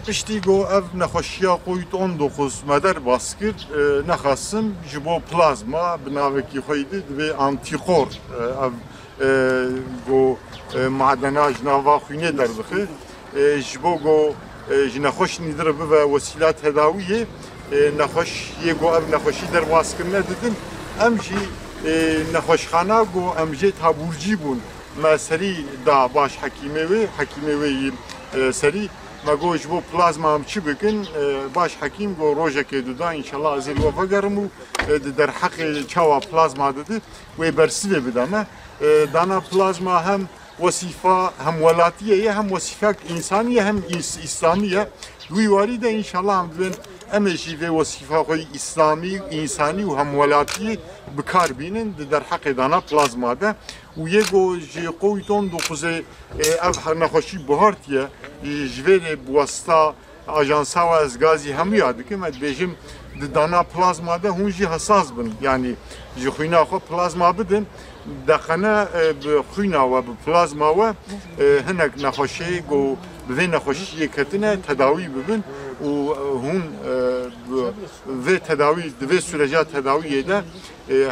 Piştî got ev nexweşiya Covid-19 me derbas kir nexwasim ji bo plazma bi navekî xwe de divê antîkor ev got madena ji nava xwînê derdixe ji bo got ji nexweşînî diribibe wesîla tedawiyê nexweşiyê got ev nexweşî derbaskirine didin em jî nexweşxana got em jê taborcî bûn me serî da baş hekîmê wê serî me got ji bo plazma em çi bikin baş hekîm got rojekê dida înşallah ez ê li we vegerim û di derheqê çawa plazma didi wê bersivê bide me dana plazma hem wesîfa hem welatiyê ye hem wesîfek însanî ye hem îslamî ye wî warî de înşallah em dibin em ê jî vê wesîfa xwe îslamî însanî û hem welatiyê bikar bînin di derheqê dana plazma de û yê got ji Covid-19 ev nexweşî bihartiye ji vê re bi wasta ajansa we ez gazî hemûya dikim ez dibêjim di dana plazma de hûn jî hesas bin yanî ji xwîna xwe plazma bidin dexene bi xwîna we bi plazma we hinek nexweşî got bi vê nexweşiyê ketine tedawî bibin û hûn vê tedawî di vê süreca tedawiyê de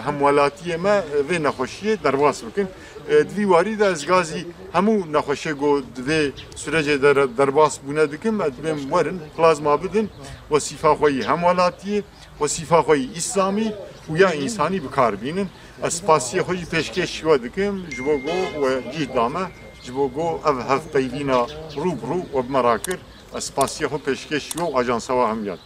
hem welatiyê me vê nexweşiyê derbas bikin divî warî de ez gazî hemû nexweşê got di vê sürecê de derbas bûne dikim ez dibêm werin plazma bidin wesîfa xwe yî hem welatiyê wesîfa xwe yî îslamî û ya însanî bikar bînin ez spasiyê xwe jî pêşkêş we dikim ji bo got we cih dame ji bo got ev hevpeyvîna rûbirû we bi me rakir ez spasiyê xwe pêşkêş we û ajansa we hemûyan